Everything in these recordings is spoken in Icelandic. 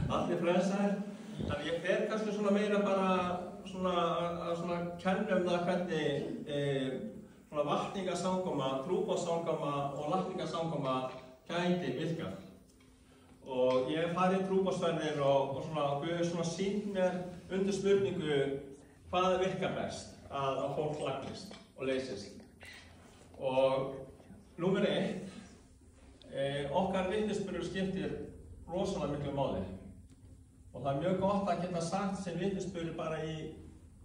allir frelsaðir. Þannig ég fer kannski svona meira bara svona kenna það hvernig svona vakningasamkoma, trúboðssamkoma og lækningasamkoma gæti virkað. Og ég hef farið í trúboðsferðir og Guð svona sýnt mér undir spurningu hvað virkar best að fólk læknist og leysist. Og númer 1, okkar vitnisburður skiptir rosalega miklu máli. Og það mjög gott að geta sagt sem vitnisburður bara í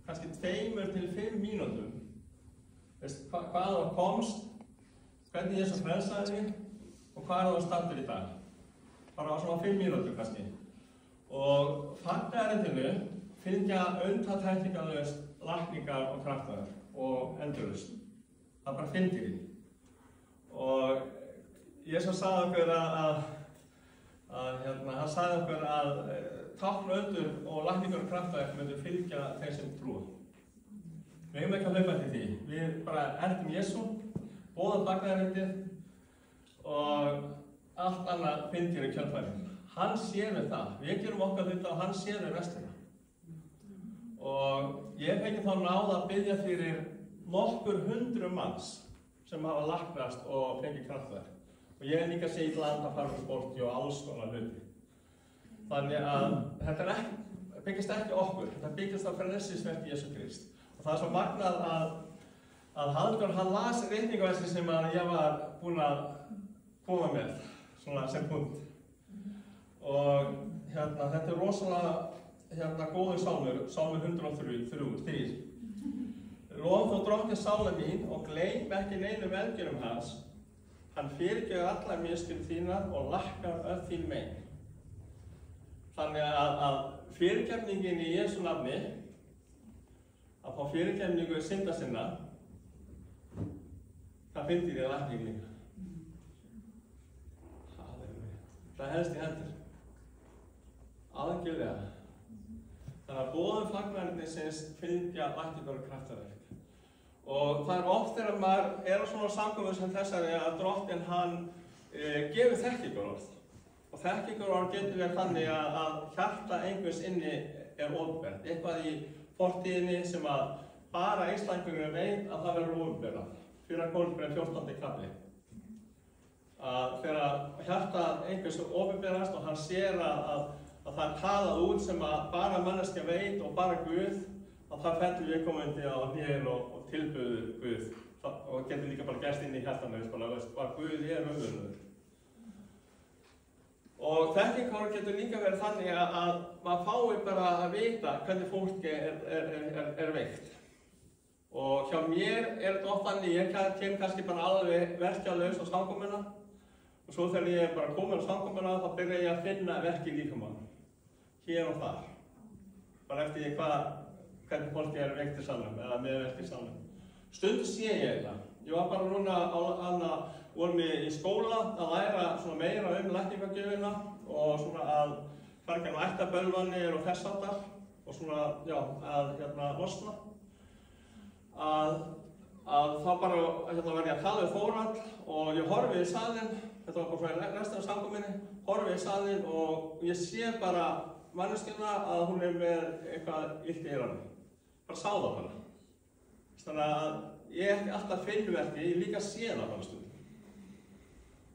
kannski 2 til 5 mínútum. Hvað þú komst, hvernig Jesús frelsaði þig og hvað þú stendur í dag. Bara svona 5 mínútur kannski. Og fagnaðarindinu fylgja undantekningarlaust lækningar og kraftaverk og endurlausn. Það bara fylgir því. Og Jesús sagði okkur hann sagði okkur að tákn undur og lækningar og kraftaverk myndu fylgja þeir sem trúa. Við hefum ekki að hlaupa eftir því. Við bara ertum Jesú, boðum fagnaðarindið og allt annað fylgir í kjölfarið. Hann sér við það. Við gerum okkar hluta og hann sér við restina. Og ég hef ekki þá náð að biðja fyrir nokkur 100 manns sem hafa læknast og fengið kraftaverk. Og ég hef líka séð í landafarmasporti og alls konar hluti. Þannig að þetta byggist ekki okkur, þetta byggist á frelsisverki Jesú Krist. Og það er svo magnað að Halldór hann las reikningaversi sem ég var búinn að koma með, svona sem punkt. Og þetta er rosalega góður sálmur, sálmur 103. Lof þó drottni sála mín og gleym ekki neinu velgjörðum hans. Hann fyrirgefur allar misgjörðir þínar og læknar öll þín mein. Þannig að fyrirgefningin í Jesú nafni, að fá fyrirgefningu synda sinna, það fylgir þér lækning líka. Það helst í hendur. Algjörlega. Þannig að boðum fagnaðarindisins fylgja lækningar og kraftaverk. Og það er oft þegar maður á svona samkomum sem þessari að drottinn hann gefur þekkingarorð. Og þekkingarorð getur verið þannig að hjarta einhvers inni er opinbert. Eitthvað í fortíðinni sem að bara einstaklingurinn veit að það verður opinberað. 4 Kórinthubréf 14. kafli. Þegar hjarta einhvers opinberast og hann sér að það er talað út sem að bara manneskja veit og bara Guð, að það fellur viðkomandi á hnér og tilbuður Guð. Og getur líka bara gerst inn í hjartanu, hvað Guð er raunverulegur. Og þekkingarorð getur líka verið þannig að maður fái bara að vita hvernig fólki er veikt. Og hjá mér er þetta oft þannig, ég kem kannski bara alveg verkjalaus á samkomuna. Og svo þegar ég er bara komin á samkomuna, þá byrja ég að finna verk í líkamann. Hér og þar. Bara eftir því hvernig fólki er veikt í salnum, eða með verk í salnum. Stundum sé ég þetta. Ég var bara núna vorum við í skóla að læra svona meira lækningagjöfina og svona að fara ekki ættabölvanir og þess háttar og svona, já, að losna. Að þá bara var ég að tala við Þórhall og ég horfi í salinn, þetta var bara svona restin af samkominni, horfi í salinn og ég sé bara manneskjuna að hún er með eitthvað illt í eyranu. Bara sá það bara. Þannig að ég er ekki alltaf finnverki, ég líka sé það bara stundum.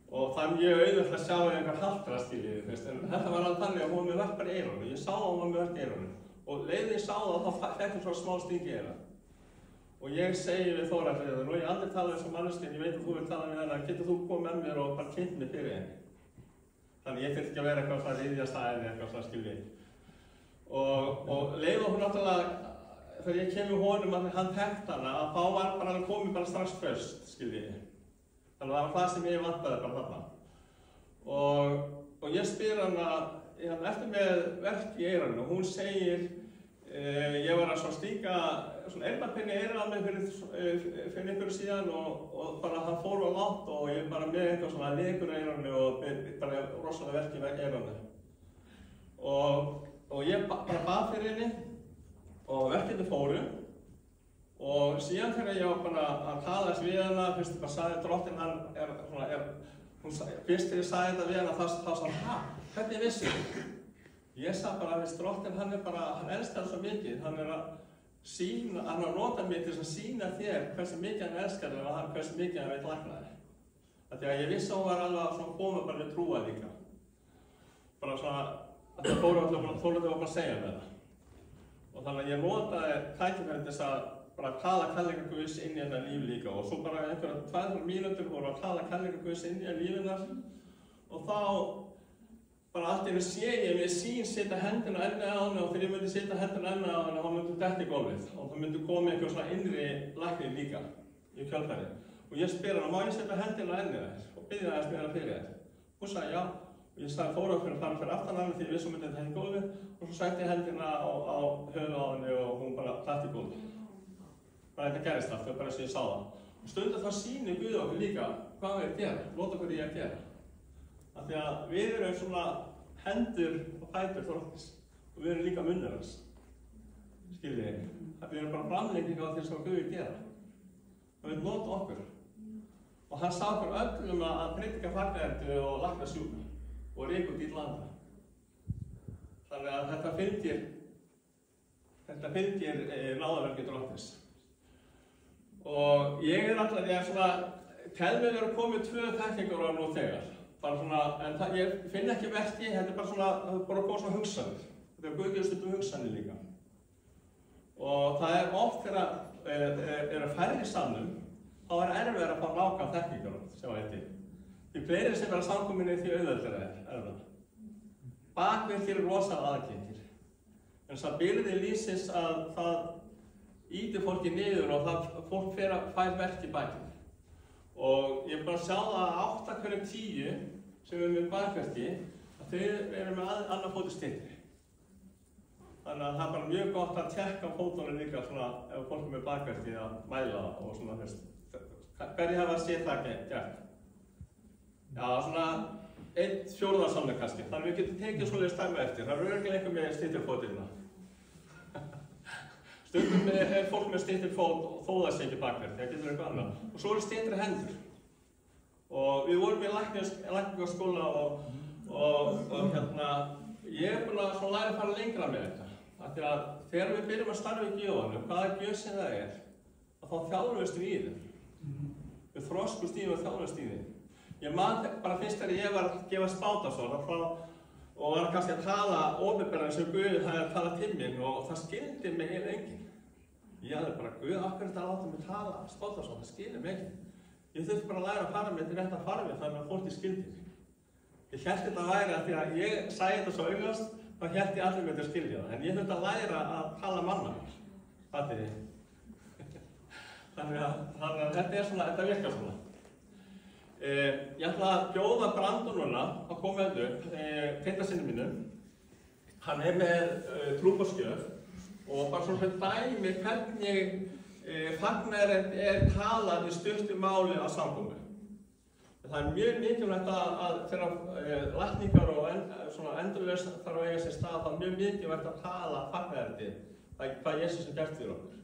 Og það er mjög auðvelt að sjá einhver haltraskilji, en þetta var alveg þannig að hún var verk bara í eyranu. Ég sá að hún var með verk í eyranu. Og leiðið ég sá það, þá fekk hún svona smá sting í eyranu. Og ég segi við Þórhall, nú ég aldrei tala um þessu manneskjun, ég veit að þú vil tala við hennar, getur þú komið með mér og bara kynnt mig fyrir henni. Þannig ég þurfti ekki að vera eitthvað svona riðjast að henni, eitthvað svona skilji. Og leið og hún náttúrulega, þegar ég kem í honum að hann þekkt hana, að þá var bara hann komið bara strax föst, skilji. Þannig að það var það sem ég vantaði bara þarna. Og ég spyr hana, eftir með verk í eyranu, og hún segir, ég var að stíka svona eyrnapinni í eyrað mig fyrir einhverju síðan og bara hann fór á langt og ég bara með eitthvað svona lekur í eyranu og bara rosalega verk í eyranu. Og ég bara bað fyrir henni og verkefni fóru og síðan þegar ég var bara að tala þess við hana, fyrst ég bara sagði drottinn fyrst þegar ég sagði þetta við hana þá sagði hann, hvernig vissi þið? Ég sagði bara að Drottinn, hann elskar svo mikið, hann að nota mig til að sýna þér hversu mikið hann elskar þig og hversu mikið hann veit lækna þig. Því að ég vissi að hún var alveg svona komið bara við trúa líka. Bara svona, það þólaði okkur að segja með það. Og þannig að ég notaði tækifæri til þess að bara tala kærleika Guðs inn í hennar líf líka. Og svo bara einhverja 2-3 mínútur voru að tala kærleika Guðs inn í lífinnar. Og þá bara allt í einu sé ég með sín setja hendina ennið á henni og þegar ég myndi setja hendina ennið á henni þá myndi detta í gólfið. Og það myndi koma einhver svona innri læknir líka í kjölfarið. Og ég spyr hana, má ég setja hendina ennið þér? Og byrja það að spyr hana fyrir þér. Hún sagði já. Og ég sagði fór fyrir að fara fyrir aftan hana því ég vissi myndi þetta henni í gólfið. Og svo setti ég hendina á höfuð á henni og hún bara datt í gólfið. Bara þetta gerist allt, bara eins og ég sá það. Og stundum þá sýnir Guð okkur líka hvað við erum að gera, láta okkur í að gera. Af því að við erum svona hendur og fætur Drottins og við erum líka munnur hans. Skiljið þið? Við erum bara framlenging á því sem Guð vil gera. Og við nota okkur. Og hann sá okkur öllum að predika fagnaðardi og lækna sjúka og reka út í landa. Þannig að þetta fylgir náðarverki Drottins. Og ég alltaf, tel mig vera komið 2 þekkingar á nú þegar. Bara svona, en ég finn ekki verki, þetta bara svona, bara góð svona hugsanir. Þetta Guð gefur stundum hugsanir líka. Og það oft þegar færri samnum, þá erfiðara að fá nákvæm þekkingar sem að heiti. Því fleiri sem vera samkominni því auðveldara það. Bakverkir rosalega aðgengir. En þess að byrði lýsins að það ýtir fólki niður og fólk fær verk í bakið. Og ég bara sjá það að 8 hverjum 10 sem með bakverki, að þau eru með annar fótur styttri. Þannig að það bara mjög gott að tjekka fótunum líka svona, ef fólk með bakverki að mæla og svona þess. Hverju hafa séð það gert? Já, svona 1/4 samlega kannski. Þannig að við getum tekið svoleiðis dæmi eftir. Það örugglega einhver með styttri fótina. Stundum fólk með styttri fót þó það sé ekki bakverk, það getur eitthvað annað. Og svo eru styttri hendur. Og við vorum í lækningaskóla og ég búinn að læra að fara lengra með þetta. Því að þegar við byrjum að starfa í gjöfunum, hvaða gjöf sem það að þá þjálfumst við í þeim. Við þroskust í þeim og þjálfumst í þeim. Ég man bara fyrst þegar ég var að gefa spátasvara og var kannski að tala opinberlega sem Guð hafði að tala til mig og það skildi mig enginn. Ég hafði bara, Guð, af hverju þetta láta mig tala spátasvara, það skildi mig enginn. Ég þurfti bara að læra að fara með til rétta farfi þannig að fólki skildi mig. Ég hélt þetta að væri að því að ég sagði þetta svo augljóst, þá hélt ég allir með þetta að skilja það. En ég þurfti að læra að tala mannamáls. Þannig að þetta virkar svona. Ég ætla að bjóða Brandon núna að koma með upp, tengdasyni mínu. Hann með trúboðsgjöf og bara svona dæmi hvernig fagnaðarerindi talað í stuttu máli á samkomu. Það mjög mikilvægt að þegar lækningar og endurlausn þarf að eiga sér stað, það mjög mikilvægt að tala fagnaðarerindi, hvað Jesús gert fyrir okkur.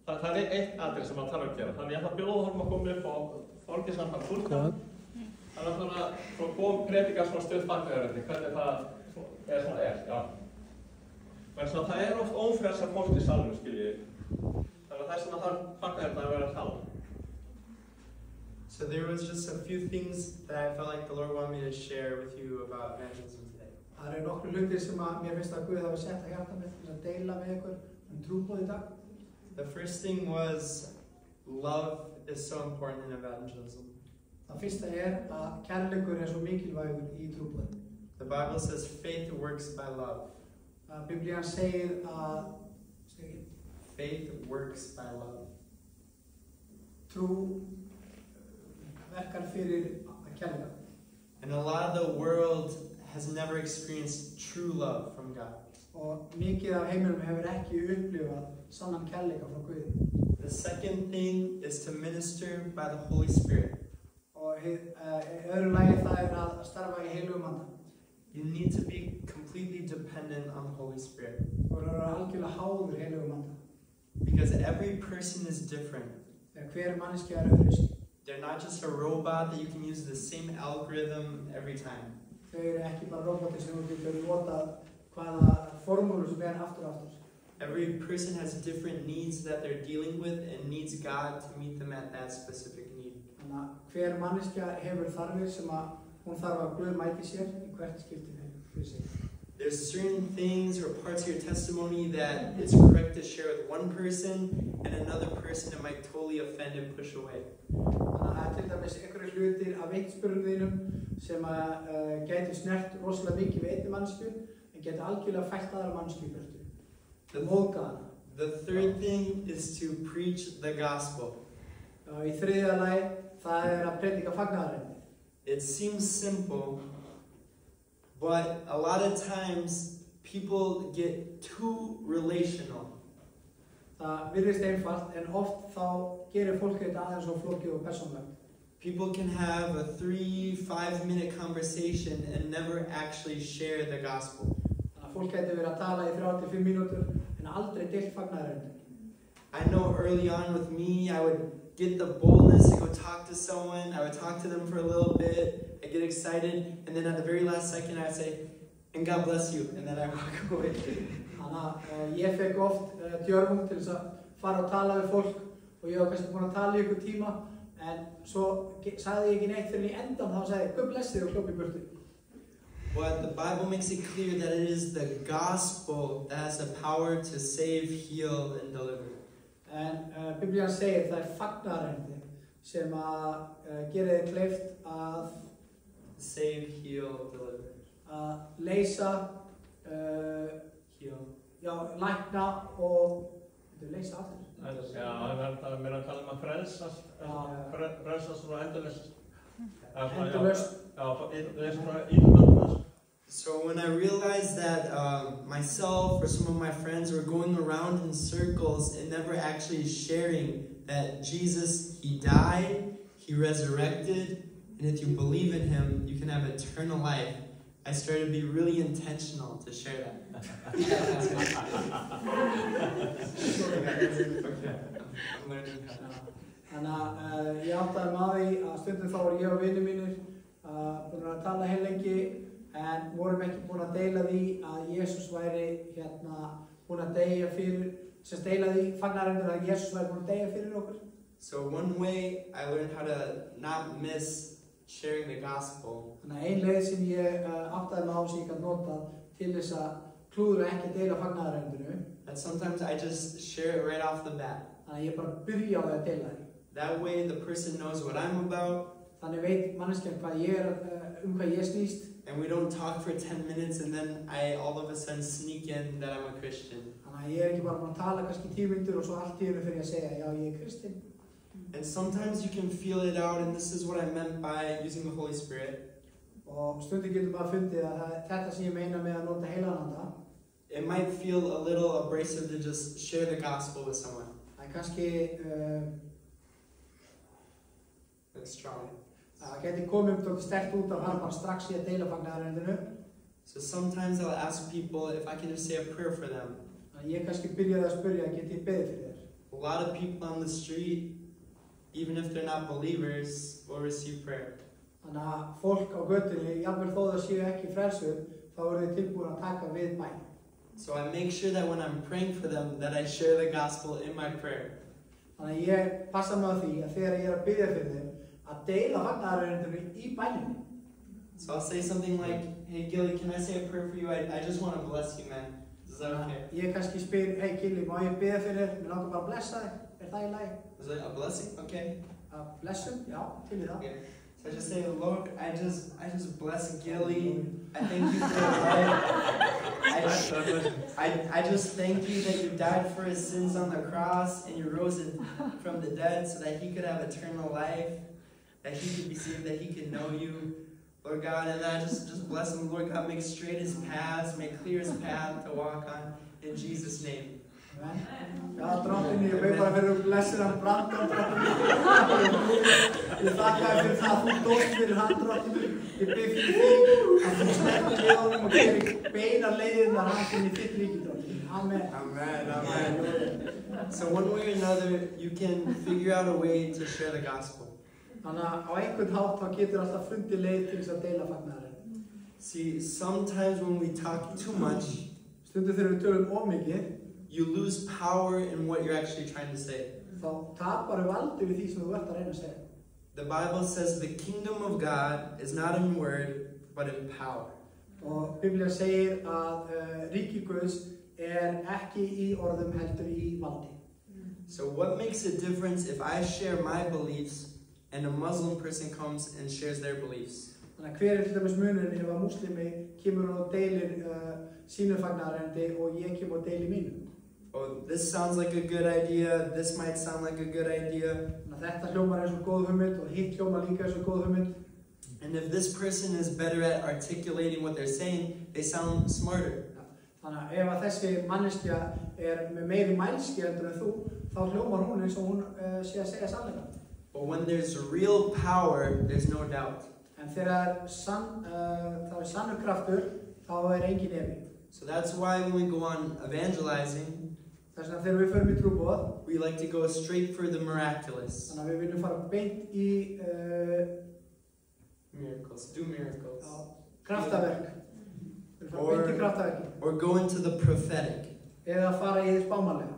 Það eitt atriði sem hann þarf að gera. Þannig ég ætla að bjóða honum að koma upp og Þorgils hann að fúlka. Þannig að kom predika svona stutt fagnaðarerindi, hvernig það já. Men það oft ófrelsað fólk í salnum, skiljið. Þannig að það sem það þarf fagnaðarerindi að vera að tala. So there was just a few things that I felt like the Lord wanted me to share with you about evangelism today. Það nokkru hlutir sem mér finnst að Guð hafi sett að hjarta mér til að deila með ykkur trúboð í dag. The first thing was love is so important in evangelism. Það fyrsta að kærleikur svo mikilvægur í trúboði. The Bible says faith works by love. Biblían segir að faith works by love. Trú verkar fyrir kærleika. And a lot of the world has never experienced true love from God. Og mikið af heiminum hefur ekki upplifað sannan kærleika frá Guði. The second thing is to minister by the Holy Spirit. Og öðru lagi það að starfa í heilugum anda. You need to be completely dependent on the Holy Spirit. Og það algjörlega háður heilugum anda. Because every person is different. Hver manneskja öðruvísi. They're not just a robot that you can use the same algorithm every time. Þau eru ekki bara robotir sem þú getur notað hvaða formúlur sem aftur og aftur. Every person has different needs that they're dealing with and needs God to meet them at that specific need. Þannig að hver manneskja hefur þarfir sem hún þarf að Guð mæti sér í hvert skipti fyrir sig. There's certain things or parts of your testimony that it's correct to share with one person, and another person it might totally offend and push away. Þannig að til dæmis einhverju hlutir af vitnisburðum þínum sem gætu snert rosalega mikið við einni mannsku, en gætu algjörlega fælt aðra mannsku í burtu. The third thing is to preach the gospel. Í þriðja lagi, það að predika fagnaðarefnið. It seems simple, but a lot of times people get too relational. Það virðist einfalt, en oft þá gerir fólk þetta aðeins og flókið og persónulegt. People can have a 3-5 minute conversation and never actually share the gospel. Fólk gæti verið að tala í 3-5 mínútur en aldrei deilt fagnaðarefnið. I know early on with me, I would get the boldness to go talk to someone. I would talk to them for a little bit. I get excited, and then at the very last second, I would say, "And God bless you," and then I walk away. Þannig að ég fekk oft djörfung til þess að fara og tala við fólk og ég var kannski búinn að tala í ykkur tíma, en svo sagði ég ekki neitt fyrir í endan, þá sagði ég, "Guð blessi þig," og hljóp í burtu. But the Bible makes it clear that it is the gospel that has the power to save, heal, and deliver. En Biblían segir það fagnaðarefnið sem gerir þér kleift að save, heal, deliver. Að leysa, Heal. Já, lækna og leysa aftur. Já, það er meira að tala að frelsast, frelsast svona endalaust. Endalaust. Já, það svona íþjóðan. So when I realized that myself or some of my friends were going around in circles and never actually sharing that Jesus, He died, He resurrected, and if you believe in Him, you can have eternal life, I started to be really intentional to share that. Þannig að ég áttaði mig á því að stundum þá var ég og vinir mínir búin að tala heilengi, en vorum ekki búin að deila því að Jesús væri búin að deyja fyrir, sem deila því fagnaðarefnið að Jesús væri búin að deyja fyrir okkur. So one way I learned how to not miss sharing the gospel. Þannig að ein leið sem ég áttaði mig á sem ég gæti notað til þess að klúðra ekki að deila fagnaðarefninu. That sometimes I just share it right off the bat. Þannig að ég bara byrja á því að deila því. That way the person knows what I'm about. Þannig veit manneskjan hvað hvað ég snýst. And we don't talk for 10 minutes and then I all of a sudden sneak in that I'm a Christian. Þannig að ég ekki bara búin að tala kannski 10 mínútur og svo allt í einu fyrir að segja, já, ég kristinn. And sometimes you can feel it out, and this is what I meant by using the Holy Spirit. Og stundum getur maður fundið að þetta sem ég meina með að nota heilagan anda. It might feel a little abrasive to just share the gospel with someone. Það kannski That's strong. Það geti komið dálítið sterkt út af hann bara strax í að deila fagnaðarefninu. So sometimes I'll ask people if I can just say a prayer for them. Ég kannski byrjaði að spyrja, geti ég beðið fyrir þér? A lot of people on the street, even if they're not believers, will receive prayer. Þannig að fólk á götunni, jafnvel þó það séu ekki frelsuð, þá eru þau tilbúin að taka við bæn. So I make sure that when I'm praying for them, that I share the gospel in my prayer. Þannig að ég passa mig á því að þegar ég að biðja fyrir þeim, að deila fagnaðarefninu í bæninni. So I'll say something like, "Hey Gilly, can I say a prayer for you? I just want to bless you, man. Is that okay?" Ég kannski spyr, "Hey Gilly, má ég biðja fyrir þér? Mér langar bara að blessa þig. Það í lagi? Is it a blessing? Okay. Blessum? Já, til í það. Okay. So I just say, "Lord, I just bless Gilly. I thank you for his life. I just thank you that you died for his sins on the cross and you rose from the dead so that he could have eternal life, that he could be saved, that he could know you, Lord God." And I just bless him, Lord God, make straight his paths, make clear his path to walk on, in Jesus' name. Já, dróttinni, ég veit bara fyrir að blessa hann Brandon, dróttinni. Ég þakka þér fyrir það að þú dóst fyrir hann, dróttinni. Ég bið fyrir því að þú sterkir við honum og gerir beina leiðina hans inn í þitt ríki, dróttinni. Amen. Amen, amen. So one way or another, you can figure out a way to share the gospel. Þannig að á einhvern hátt þá getur alltaf fundið leið til þess að deila fagnaðarefninu. See, sometimes when we talk too much, Stundum þegar við tölum of mikið, you lose power in what you're actually trying to say. þá tapar við valdi við því sem þú ert að reyna að segja. The Bible says the kingdom of God is not in word, but in power. Og Biblía segir að ríki Guðs ekki í orðum heldur í valdi. So what makes a difference if I share my beliefs and a Muslim person comes and shares their beliefs? Þannig að hver til dæmis munurinn ef að múslimi kemur og deilir sínu fagnaðarendi og ég kemur og deilir mínu. Oh, this sounds like a good idea. This might sound like a good idea. Þannig að þetta hljómar eins og góð hugmynd og hitt hljómar líka eins og góð hugmynd. And if this person is better at articulating what they're saying, they sound smarter. Þannig að ef að þessi manneskja með meiri mælski heldur en þú, þá hljómar hún eins og hún sé að segja sannleika. But when there's real power, there's no doubt. En þegar það er sannur kraftur, þá engin efi. So that's why when we go on evangelizing, Þess vegna þegar við förum í trúboð, we like to go straight for the miraculous. þannig að við viljum fara beint í Miracles, do miracles. kraftaverk. Við viljum fara beint í kraftaverki. Or go into the prophetic. Eða fara í þess spámanlega.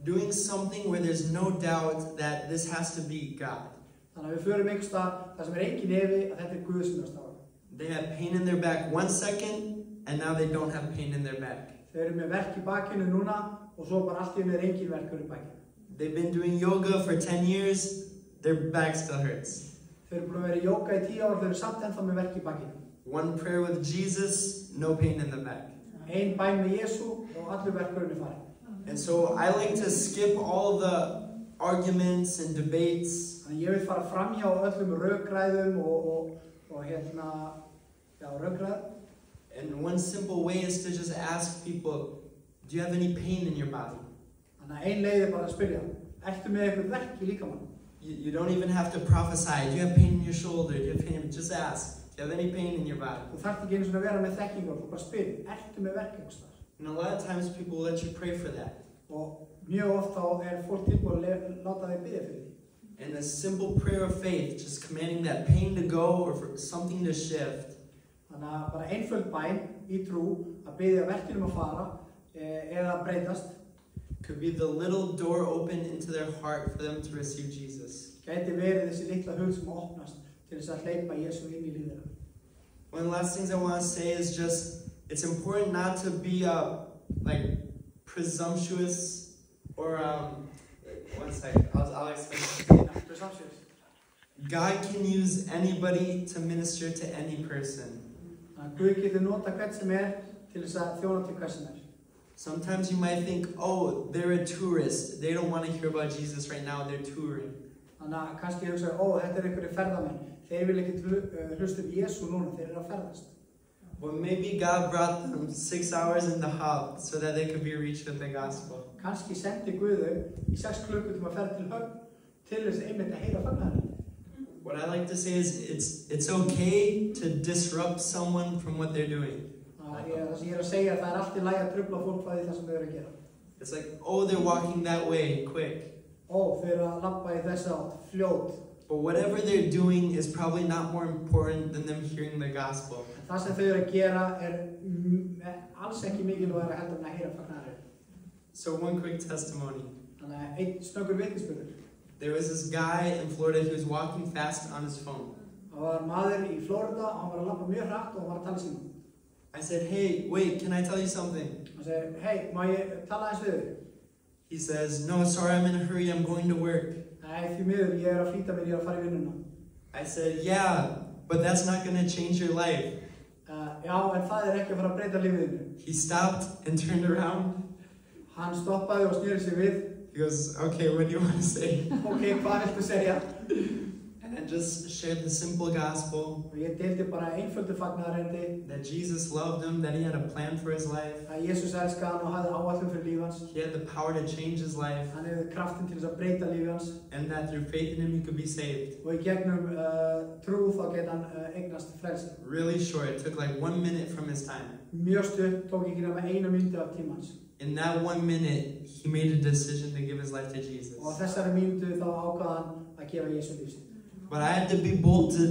Doing something where there's no doubt that this has to be God. Þannig að við förum einhvers stað þar sem engin efi að þetta Guð sem staðar. They had pain in their back 1 second, and now they don't have pain in their back. Þeir eru með verk í bakinu núna og svo bara allt í einu engin verkur í bakinu. They've been doing yoga for 10 years, their back still hurts. Þeir eru búin að vera í jóka í 10 ár, þeir eru samt ennþá með verk í bakinu. One prayer with Jesus, no pain in the back. Ein bæn með Jesú og allur verkurinn er farinn. And so I like to skip all the arguments and debates. Þannig ég vil fara framhjá öllum rökræðum og rökræðum. And one simple way is to just ask people, do you have any pain in your body? Þannig ein leið er bara að spyrja, ertu með eitthvað verk í líkamann? You don't even have to prophesy. Do you have pain in your shoulder? Do you have pain? Just ask. Do you have any pain in your body? Þú þarft ekki einu svona að vera með þekkingu, þú bara spyrir, ertu með verk einhvers staðar? And a lot of times people will let you pray for that. Og mjög oft þá fólk tilbúið að láta þig biðja fyrir því. And a simple prayer of faith, just commanding that pain to go or for something to shift. Þannig að bara einföld bæn í trú að biðja verkinum að fara eða að breytast Could be the little door open into their heart for them to receive Jesus. gæti verið þessi litla hug sem opnast til þess að hleypa Jesú inn í lífið þeirra. One of the last things I want to say is just, it's important not to be like presumptuous or one second, I'll explain. God can use anybody to minister to any person. Guð getur nota hvern sem til þess að þjóna til hvern sem Sometimes you might think, oh, they're a tourist. They don't want to hear about Jesus right now. They're touring. Þannig að kannski hugsa, þetta einhverjir ferðamenn. Þeir vil ekki hlusta Jesú núna, þeir að ferðast. Well, maybe God brought them 6 hours in the hub so that they could be reached with the gospel. Kannski sendi Guð þau í 6 klukkutíma að ferð til höfn til þess einmitt að heyra fagnaðinn. What I like to say is it's okay to disrupt someone from what they're doing. Það sem ég að segja, það allt í lagi að trufla fólk hvað í það sem þau eru að gera. It's like, oh, they're walking that way, quick. Þau eru að labba í þessa átt, fljót. But whatever they're doing is probably not more important than them hearing the gospel. Það sem þau eru að gera alls ekki mikilvægara heldur en að heyra fagnaðinn. So one quick testimony. Þannig að einn snöggur vitnisburður. There was this guy in Florida who was walking fast on his phone. Það var maður í Florida, hann var að labba mjög hratt og hann var að tala síma. I said, hey, wait, can I tell you something? Hann segi, hey, má ég tala eins við þig? He says, no, sorry, I'm in a hurry, I'm going to work. Nei, því miður, ég að flýta mér, ég að fara í vinnuna. I said, yeah, but that's not going to change your life. Já, en það ekki að fara að breyta lífiðinu. He stopped and turned around. Hann stoppaði og sneri sig við. He goes, okay, what do you want to say? Ok, hvað viltu segja? And just shared the simple gospel. Og ég deildi bara einföldu fagnaðarendi. That Jesus loved him, that he had a plan for his life. Að Jesús elskaði hann og hafði áætlun fyrir líf hans. He had the power to change his life. Hann hefði kraftin til þess að breyta lífi hans. And that through faith in him he could be saved. Og í gegnum trú þá geta hann eignast frelsi. Really short, it took like 1 minute from his time. Mjög stutt, tók ekki nema 1 mínútu af tímans. In that 1 minute, he made a decision to give his life to Jesus. Og þessari mínútu þá ákvað hann að gefa Jesú líf sitt. But I had to be bold to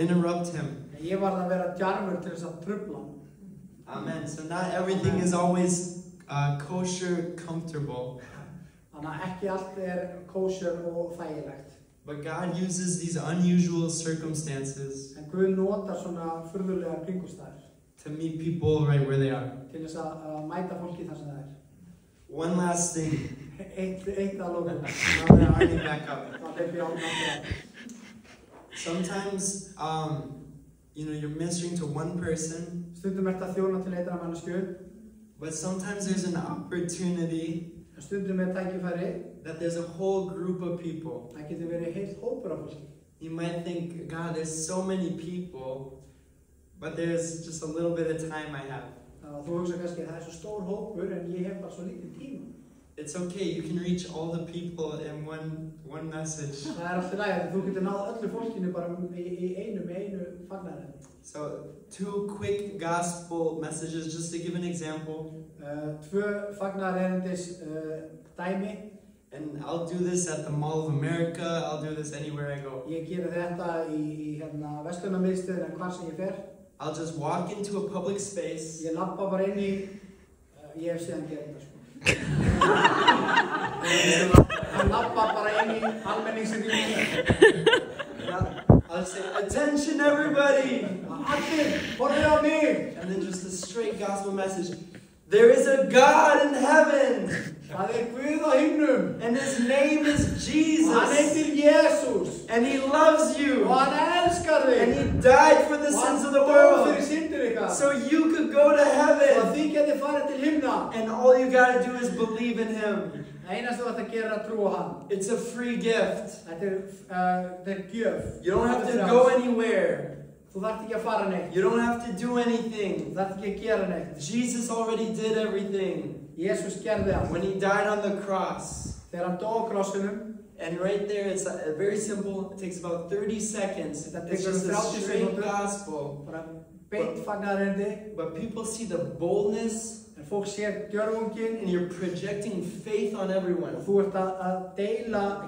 interrupt him. Ég varð að vera djarfur til þess að trufla hann. Amen. So not everything is always kosher, comfortable. Þannig að ekki allt kosher og þægilegt. But God uses these unusual circumstances En Guð notar svona furðulegar kringumstæður to meet people right where they are. til þess að mæta fólki þar sem það One last thing. Eitt að lokum. Now they're already back up. Það hleypi á náttúrulega. Sometimes, you're ministering to one person, Stundum ert að þjóna til einnar manneskju, but sometimes there's an opportunity en stundum tækifæri, that there's a whole group of people. það getur verið heilt hópur af fólki. You might think, God, there's so many people, but there's just a little bit of time I have. Þannig að þú hugsa kannski að það svo stór hópur en ég hef bara svo lítið tíma. It's okay, you can reach all the people in one message. Það allt í lagi að þú getur náð öllu fólkinu bara í einu fagnaðarefni. So, 2 quick gospel messages, just to give an example. 2 fagnaðarefndis dæmi. And I'll do this at the Mall of America, I'll do this anywhere I go. Ég geri þetta í verslunarmiðstöðinni en hvar sem ég fer. I'll just walk into a public space. Ég labba bara inn í, ég hef síðan gerð þetta sko. Hann labba bara inn í almenningsrými. I'll say, attention everybody! Allir, horfið á mig! And then just a straight gospel message. There is a God in heaven! Það Guð á himnum! And His name is Jesus! Og hann heitir Jesús! And He loves you! Og hann elskar þig! And He died for the sins of the world! fyrir syndir ykkar! So you could go to Og heaven! þið getið farið til himna! And all you gotta do is believe in Him. Einast þú ætti að gera að trúa hann. It's a free gift. Þetta gjöf. You don't have to go anywhere. Þú þarft ekki að fara neitt. You don't have to do anything. Þú þarft ekki að gera neitt. Jesus already did everything. Jesús gerði allt. When He died on the cross. Þegar hann dó á krossinum. And right there, it's very simple. It takes about 30 seconds. It's just a straight gospel. Bara beint fagnaðarendi. But people see the boldness. En fólk sér gjörvunginn. And you're projecting faith on everyone. Og þú ert að deila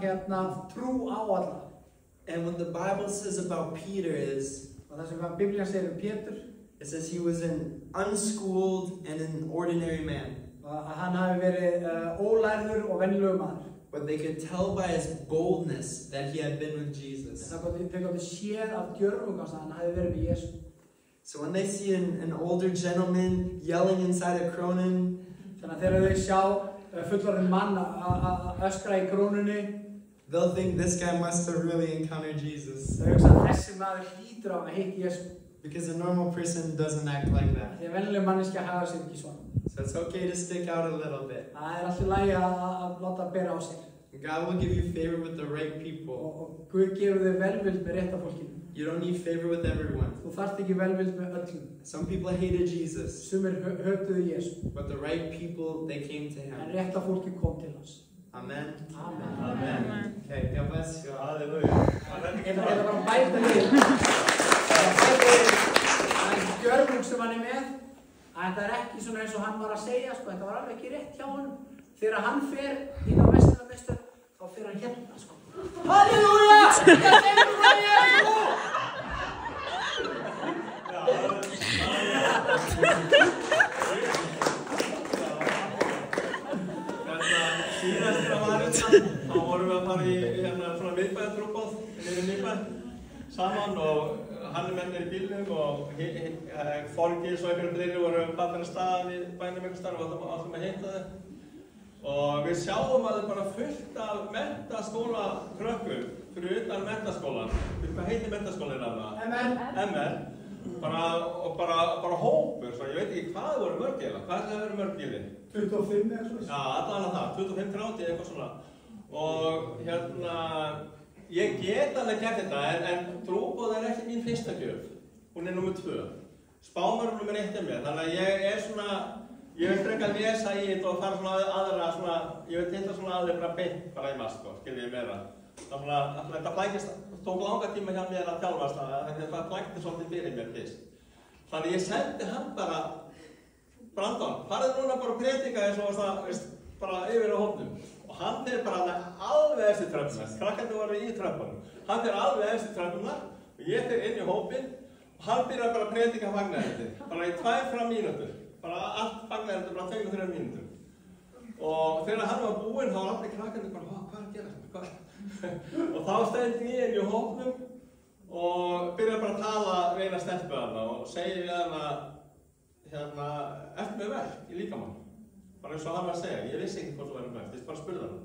trú á alla. And what the Bible says about Peter is, og það sem Biblían segir Pétur, it says he was an unschooled and an ordinary man. Að hann hafi verið ólærður og venjulegur maður. But they could tell by his boldness that he had been with Jesus. Það gátu séð af gjörvungans að hann hafi verið með Jesú. So when they see an older gentleman yelling inside a Cronin, þannig að þegar þau sjá fullorðinn mann að öskra í krónunni, they'll think this guy must have really encountered Jesus. þau hugsa að þessi maður hlýtur á að hitta Jesú. Because a normal person doesn't act like that. Því að venjuleg manneskja hafa sér ekki svona. So it's okay to stick out a little bit. Það allt í lagi að láta bera á sér. God will give you favor with the right people. Og Guð gefur þig velvild með rétta fólkinu. You don't need favor with everyone. Þú þarft ekki velvild með öllum. Some people hated Jesus. Sumir hötuðu Jesú. But the right people, they came to Him. En rétta fólki kom til hans. Amen. Amen. Amen. Okay, God bless you. Halleluja. Eða bara bæta við. Það gjörvung sem hann með. Að þetta ekki svona eins og hann var að segja, sko. Þetta var alveg ekki rétt hjá honum. Þegar hann fer inn á vestunarmiðstöð, þá fer hann hérna, sko. Halleluja! Þetta segir frá Jesú! Síðast þegar var þetta, þá vorum við að fara í svona miðbæðartrúboð niður í miðbæ saman og hann með mér í bílnum og Þorgils og einhverjum fleiri voru farin að staða við bænum einhvers staðar og alltaf að hitta þau. Og við sjáum að það er bara fullt af menntaskóla krökkum fyrir utan menntaskólan. Hvað heitir menntaskólinn af það? MR. Bara hópur, svo ég veit ekki hvað það voru mörg eða. Hvað það voru mörg í því? 25 eða svona. Já, allavega það. 25-30 eitthvað svona. Og ég get alveg gert þetta, en trúboð er ekki mín fyrsta gjöf. Hún er nummer 2. Spámar er nummer 1 hjá mér. Þannig að ég er svona, ég vil frekar lesa í þetta og fara svona aðra svona, ég vil hitta svona aðra bara beint bara í maður, sko, skilji ég meira. Þannig að þetta flækist, tók langa tíma hjá mér að þjálfast það, þetta flækti svolítið fyrir mér fyrst. Þannig ég sendi hann bara, Brandon, farið núna bara að predika eins og það, veist, bara yfir á hópnum. Og hann fyrir bara alveg eftir tröfnum, krakkandi voru í tröfnum. Hann fyrir alveg eftir tröfnum og ég fyrir inn í hópinn Og hann byrjar bara að predika fagnaðarerindið, bara í 2-3 mínútur. Bara allt fagnaðarerindið, bara 2-3 mínútur. Og þegar hann var búinn, þá var allir krakkandi bara, hvað er að gera þetta? Og þá stend ég inn í hópnum og byrjar bara að tala við eina stelpu hana og segja við hana, ertu með verk í líkamann? Bara eins og hann var að segja, ég vissi ekki hvort þú verður með verk, ég bara spurði hana.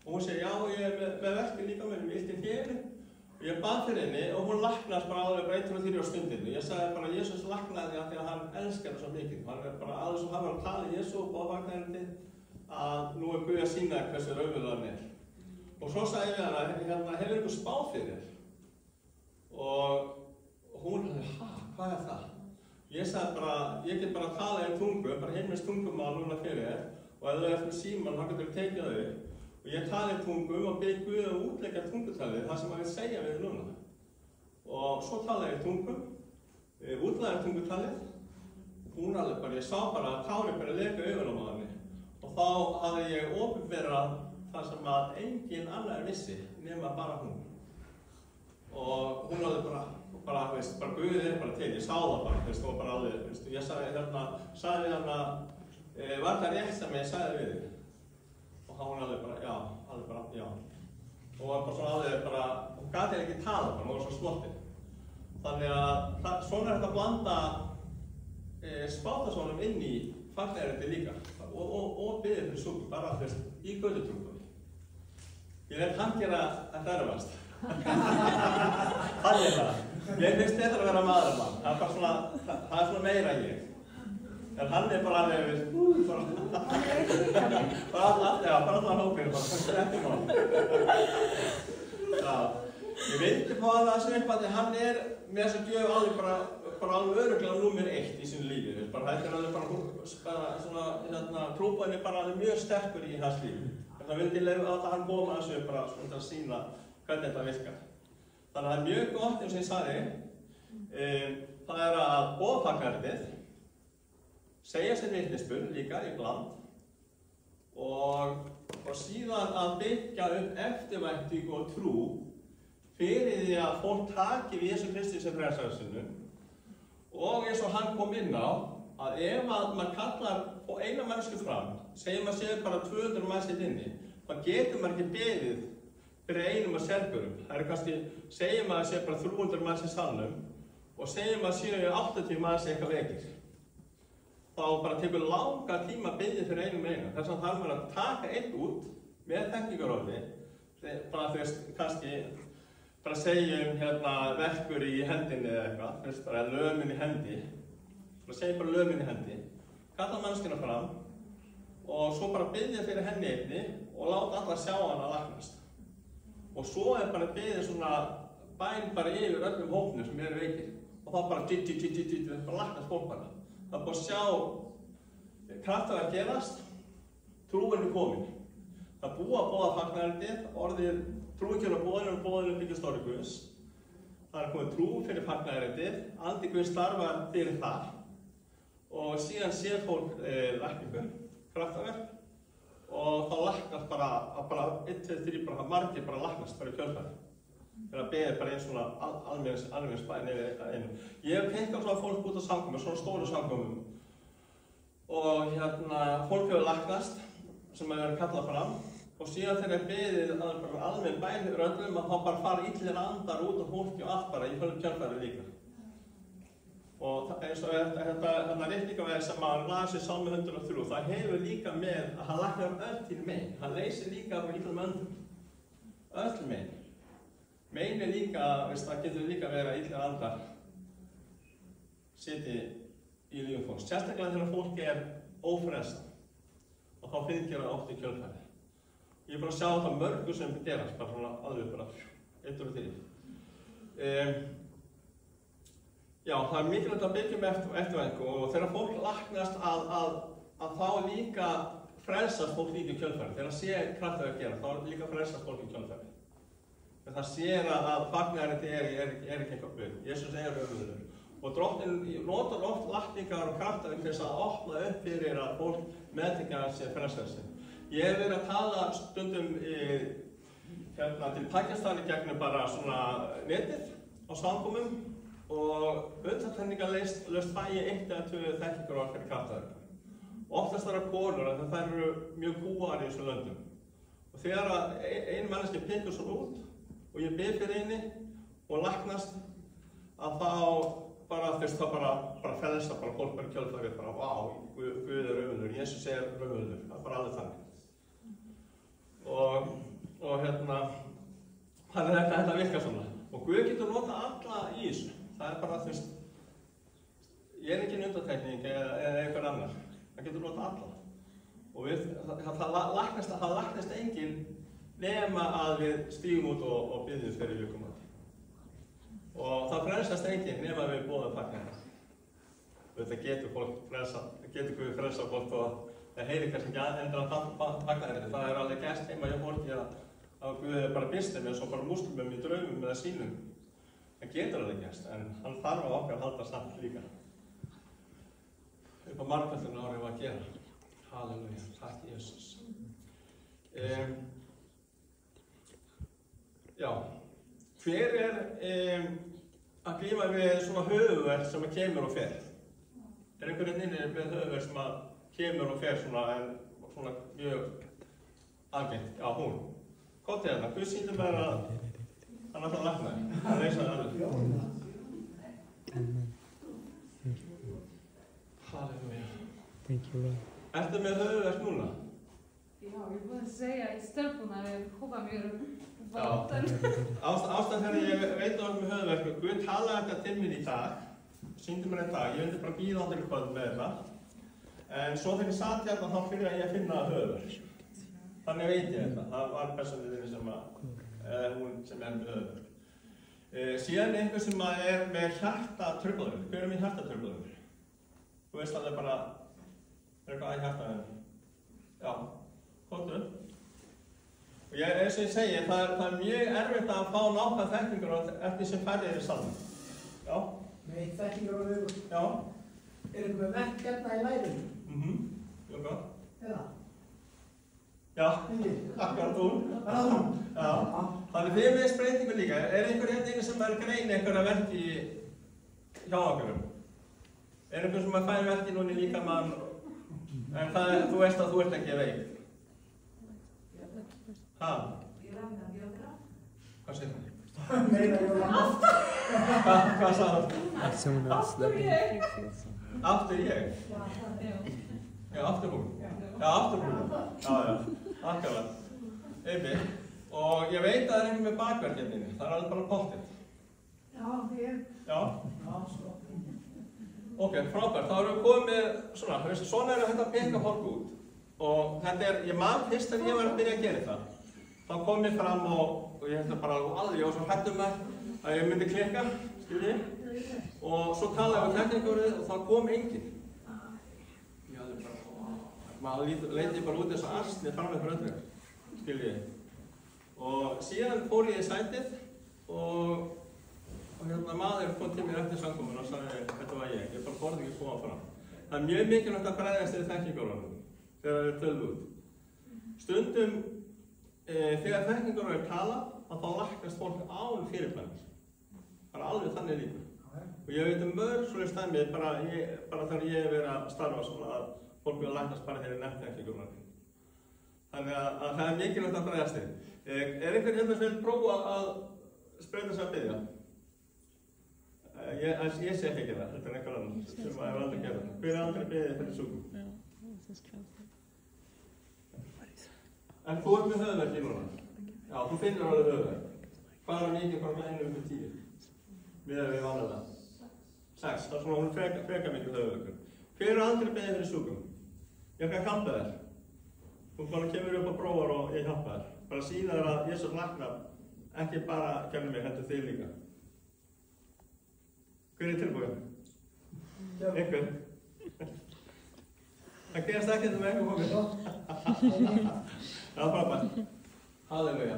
Og hún segi, já, ég er með verk í líkamann, ég vilti hér. Og ég bað fyrir henni og hún laknaðist bara alveg bara 1-3 á stundinni. Ég sagði bara að Jesús laknaði af því að hann elskar það svo mikið. Hann er bara alveg svo hann var að tala í Jesú og fagnaðarerindið að nú er Guð að sýna hversu raunverulegur hann er. Og svo sagði ég við hana, hefur ykkur spáð fyrir þér? Og hún sagði, hvað er það? Ég sagði bara, ég get bara að tala í tungu, bara heimins tungumál núna fyrir þér og ef þú ert með símann, hann getur tekið þau. Og ég tali í tungum og bygg Guð að útleggja tungutalið, það sem hann vil segja við þér núna. Og svo talaði ég í tungum, útleggja tungutalið. Hún alveg bara, ég sá bara að tári bara leka augunum á henni. Og þá hafði ég opinberað það sem að engin annar vissi nema bara hún. Og hún hafði bara Guð er bara til, ég sá það bara, og bara alveg, ég sagði við hana, var það rétt sem ég sagði við þig? Og hún alveg bara, já. Og var bara svona alveg bara, hún gæti ekki tala bara, hún var svo slottinn. Þannig að svona er þetta að blanda spátasónum inn í fagnaðarerindið líka og biðja fyrir súpu, bara í götutrúkunni. Ég lét hann gera þetta erfast. Þannig það. Ég finnst þetta að vera maðurmann. Það er svona meira ég. En hann er bara alveg, bara allar hópinu, bara eftir mál. Ég vildi fá það sem eitthvað, því hann er með þess að gjöf alveg bara alveg örugglega númer 1 í sínu lífi. Þetta er alveg bara svona, trúboðin er bara alveg mjög sterkur í hans lífi. Það vildi leyfa að hann góma þessu bara svona til að sýna hvernig þetta virkar. Þannig að það er mjög gott, eins og ég sagði, það er að boða fagnaðarerindið, segja sér vitnisburð líka í bland og síðan að byggja upp eftirvæntingu og trú fyrir því að fólk taki við Jesú Kristi sem frelsara sinn og eins og hann kom inn á að ef að maður kallar eina mannsku fram, segjum að séu bara 200 manns inni, þá getur maður ekki beðið fyrir einum að sérburum. Það er kannski, segjum að séu bara 300 manns í salnum og segjum að séu 80 manns eitthvað veikir. Þá bara tekur langa tíma að biðja fyrir einum einu. Þess að þarf maður að taka einn út með þekkingarorði, bara kannski bara segjum verkur í hendinni eða eitthvað, bara lömun í hendi, bara segjum bara lömun í hendi, kalla mannskina fram og svo bara biðja fyrir henni einni og láta alla sjá hana að læknast. Og svo er bara biðið svona bæn bara yfir öllum hópnum sem eru veikir og þá bara bara læknast fólk bara. Það er bara að sjá kraftaverk gerast, trúin er komin. Það búið að boða fagnaðarerindið, orðið trúin og boðinu byggist orðið Guðs. Það er komið trú fyrir fagnaðarerindið, andi Guðs starfar fyrir þar og síðan sér fólk lækningu, kraftaverk og þá læknast bara 1, 2, 3, bara margir bara læknast bara í kjölfari. Þegar að beðið bara einn svona almenns bæn yfir einu. Ég hef tengt á svona fólk út á samkomum, svona stóru samkomum og fólk hefur læknast sem hefur verið kallað fram og síðan þegar beðið almenn bæn yfir öllum að þá bara fara illir andar út á fólki og allt bara í kjölfari líka. Og eins og þetta réttingaveð sem hann las í Sálmi 103, það hefur líka með að hann læknar öll til mein. Hann leysir líka af illum öndum. Öll mein. Mein er líka, það getur líka verið að illir andar sitji í lífum fólks. Sérstaklega þegar fólk er ófrelsað og þá fylgir það oft í kjölfari. Ég er bara að sjá þetta mörgu sem gerast, bara svona alveg bara 1 og 3. Já, það er mikilvægt að byggja með eftirvæntingu og þegar fólk læknast að þá líka frelsast fólk líka í kjölfari. Þegar það sé kraftaverk gera, þá líka frelsast fólk í kjölfari. Þegar það sér að fagnaðarerindið er ekki eitthvað bygg. Jesús er öflugur. Og Drottinn notar oft lækningar og kraftaverk til þess að opna upp fyrir að fólk meðtekja sér frelsast sinn. Ég hef verið að tala stundum til Pakistan í gegnum bara svona netið á samkomum og undantekningarlaust fæ ég 1 eða 2 þekkingarorð fyrir kraftaverkar. Oftast eru konur að þær eru mjög kúgar í þessum löndum. Og þegar ein manneskja pingur svona út og ég bið fyrir henni og læknast, að þá bara frelsa fólk bara kjölfarið bara vá, Guð er raunverulegur, Jesús er raunverulegur, það er bara alveg þannig. Og þannig að þetta virkar svona. Og Guð getur notað alla í þessu. Það er bara, ég er engin undantekning eða einhver annar. Það getur notað alla. Og það læknast enginn nema að við stígum út og biðjum fyrir viðkomandi. Og það frelsast enginn nema að við boðum þakklæti. Þetta getur Guð frelsa fólk og það heyrir kannski ekki endur að þakklæti. Það er alveg gerst heima hjá fólki að Guð er bara bistið með svo bara múslimum í draumum eða sínum. Það getur alveg gerst, en hann þarf á okkar að halda samt líka. Upp á margfölduna árið að gera. Halleluja, takk Jesús. Já, hver er að glíma við svona höfuðverk sem kemur og fer? Er einhverjum inni með höfuðverk sem kemur og fer svona mjög algengt? Já, hún. Komdu hérna, Guð sýnir mér að hann ætlar að lækna þig. Það leysa það alveg. Halleluja. Ertu með höfuðverk núna? Já, ég búið að segja í stelpunar hópa mér ástæðan þegar ég veit með höfuðverk, Guð talaði þetta til mér í dag, sýndi mér í dag, ég myndi bara bíða aldrei kvöld með þetta. En svo þegar ég satt hérna þá byrjaði ég að finna höfuðverk. Þannig veit ég þetta, það var persónuðinni hún sem er með höfuðverk. Síðan einhver sem er með hjartatruflanir. Hver er með hjartatruflanir? Þú veist alveg bara, er eitthvað að hjartaðinu? Já, komdu. Og eins og ég segi, það er mjög erfitt að fá nákvæm þekkingar eftir sem færri í salnum. Já. Með þekkingar og hugur. Já. Er eitthvað með verk hérna í lærinu? Mjög gott. Eða? Já, akkurat hún. Það er hún? Já. Þannig þið með spreytingu líka. Er einhver hérna inni sem er grein einhverja verki hjá okkur? Er einhver sem fær verki núna í líkamann? En þú veist að þú ert ekki veik. Hæ? Hvað segir það? Meira Jólanda. Hvað sagði það? Aftur ég. Aftur ég? Já, aftur hún. Já, aftur hún. Já, akkurat. Einmitt. Og ég veit að það er einhver með bakverk hérna inni. Það er alveg bara pottið. Já, ég. Já? Já, svo. Ok, frábært. Þá erum við komið með svona er þetta að peka fólk út. Og þetta er, ég man fyrst þegar ég var að byrja að gera það. Þá kom ég fram og ég held bara alveg, ég var svo hræddur með að ég myndi klikka, skiljið. Og svo talaði við teknikurinn og þá kom enginn. Ég hafði bara, maður leiti bara út eins og astnið fram með fyrir öllum, skiljið. Og síðan fór ég í sætið og maður kom til mér eftir samkomuna og sagði, þetta var ég bara þorði ekki að koma fram. Það er mjög mikilvægt að bregðast við þekkingarorðum þegar það er tölð út. Stundum, þegar þekkingarorð tala, þá læknast fólk án fyrirbænir. Það er alveg þannig líka. Og ég veit mörg svoleiðis dæmi, bara þegar ég hef verið að starfa svona að fólk vil læknast bara þegar nefnt þekkingarorð. Þannig að það er mikilvægt að bregðast við. Er einhvern hérna sem vil prófa að spreyta sig að biðja? Ég sé ekki það, þetta er einhver annar sem maður hefur aldrei gerað. Hver er aldrei beðið fyrir súkum? En þú ert með höfuðverk í núna? Já, þú finnur alveg höfuðverk. Hvað er mikið bara með 1 upp til 10? Miðað við vanlega. 6, það er svona hún freka mikið höfuðverkur. Hver er aldrei beðið fyrir súkum? Ég ætla að hjálpa þér. Þú bara kemur upp á prófar og ég hjálpa þér. Bara sýna þér að Jesús læknar ekki bara kennir mig, heldur þig líka. Hver er tilbúin? Einhver? Það gerast ekki þetta með einhver fólk. Já, frábært. Halleluja.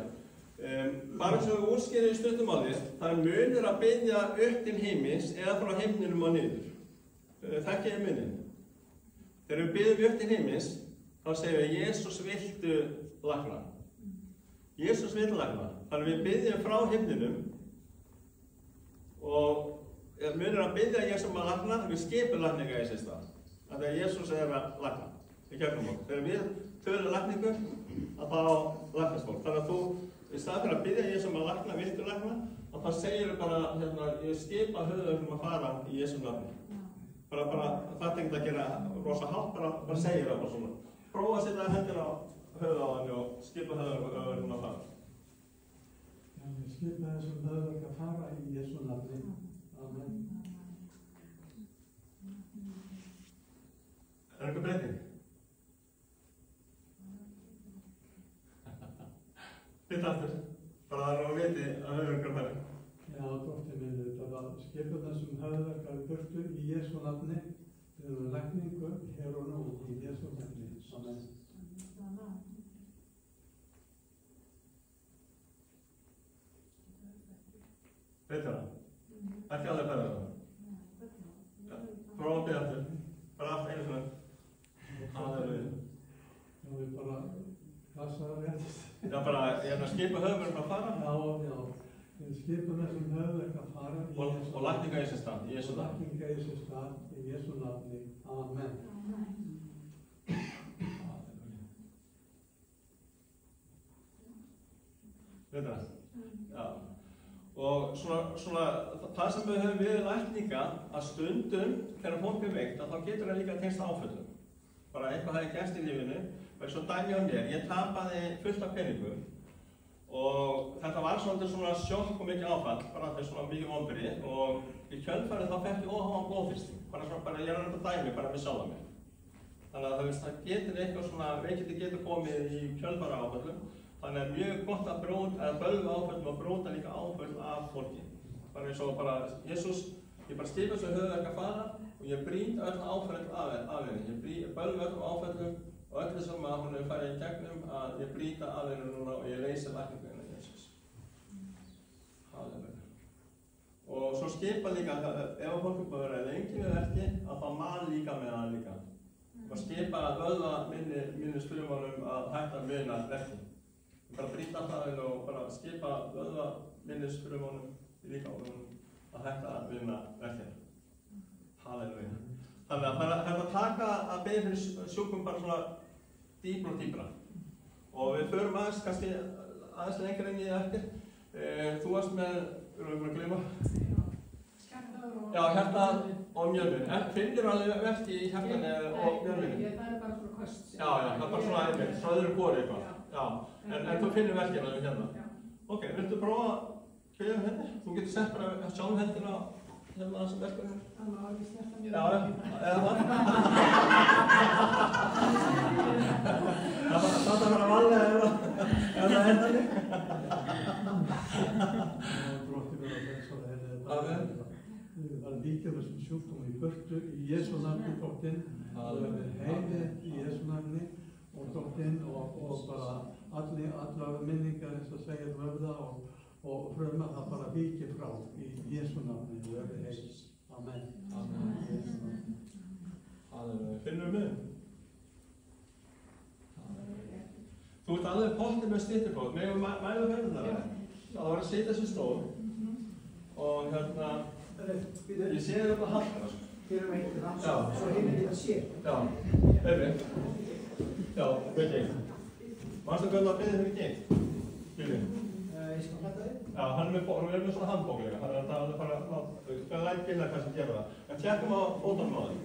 Bara eins og við útskýrum í stuttumáli, það er munur að biðja upp til himins eða frá himninum og niður. Þekkið er munin. Þegar við biðjum upp til himins, þá segjum við Jesús viltu lækna. Jesús vill lækna. Þannig við biðjum frá himninum og munur að biðja Jesús að lækna, við skipum lækninga í sér stað. Þegar Jesús að lækna í gegnum okkur. Þegar við tölum lækningu, að þá læknast fólk. Þannig að þú, í stað fyrir að biðja Jesús að lækna, viltu lækna, að þá segir þú bara, ég skipa höfuðverkum að fara í Jesús nafni. Það er ekki að gera rosa hátt, bara segir það bara svona. Prófa að setja hendina á höfuð á hann og skipa höfuðverkum að fara. Já, ég skipa þessum höfuðverk að fara í Jesús nafni. Amen. Er eitthvað breyting? Hitt aftur. Bara það að viti að höfuðverkum fara. Já, dóttir minn, þetta var skipa þessum höfuðverk að burtu í Jesús nafni. Við erum lækningu hér og nú í Jesús nafni. Amen. Veitir það? Ekki alveg bæða það. Prófa að byrja aftur. Bara aftur einu svona. Halleluja. Já, við bara passa það rétt. Já, bara ég er að skipa höfuðverkum að fara. Já. Við skipum þessum höfuðverk að fara í Jesús. Og lækninga í sér stað, í Jesús nafni. Lækninga í sér stað í Jesús nafni. Amen. Veitir það? Já. Og svona, það sem við höfum við lækninga, að stundum, þegar fólk er veikt, að þá getur það líka tengst áföllum. Bara eitthvað hefði gerst í lífinu, og svo dæmi á mér, ég tapaði fullt af peningum, og þetta var svona sjokk og mikið áfall, bara þetta er svona mikið vonbrigði, og í kjölfarið þá fekk ég óháðan blóðþrýsting, bara ég er þetta dæmi, bara með sjálfa mig. Þannig að það getur eitthvað svona, veikindi getur komið í kjölfara áföllum, þannig að mjög gott að bölva áföllum og bróta líka áföll af fólki. Bara eins og bara, Jesús, ég bara skipa svo höfuðverk að fara og ég brýt öll áföll af henni. Ég bölva öllum áföllum og öllu sem að hún hefur farið í gegnum að ég brýta af henni núna og ég leysi lækningu henni Jesús. Halleluja. Og svo skipa líka, ef fólk er búið að vera lengi með verki, að þá mal líka með hann líka. Og skipa að bölva minni strumánum að hætta að vinna verki. Bara brýta það og bara skipa vöðva minnisfrumunum í líkamanum að hætta að vinna verkefni. Halleluja. Þannig að það er að taka að beðja fyrir sjúkum bara svona dýpra og dýpra. Og við förum aðeins, kannski aðeins lengur inn í það eftir. Þú varst með, erum við að gleyma? Já, hjarta og mjölvin. Finnir alveg verki í hjartanu og mjölvinu? Það er bara svona kost. Já, það er bara svona einmitt, svo öðru hvori eitthvað. Já, en þú finnir verkið alveg hérna. Ok, viltu prófa að byrja henni? Þú getur sett bara sjálf hendina hérna þessum verkefni. Það má ekki snerta mjög. Já, eða það? Það er bara varlega eða hendani. Dróttir verða að blessa henni. Við varum vikið þessum sjúkdómum í burtu í Jesús nafni, dóttinn. Það verður heimið í Jesús nafni. Og dóttinn og bara allar minningar eins og segja vöfða og fröma það bara vikið frá í Jesús nafni og verður heils. Amen. Halleluja. Finnum við mig? Þú ert alveg pottið með stýttifót. Megum við mæla ferðina það? Það var að setja sér stól og hérna, ég sé þér upp að halda það. Fyrir mig ekki það, svo heimir ég að sé. Já, auðvitað. Já, með geitt. Manstu hvernig að byrja þér geitt? Byrjum. Ég skal hætta þig. Já, hann er með svona handbók líka, þannig að það er bara, það er lægt gillar kannski að gera það. En tjekkum á fótunum á þig.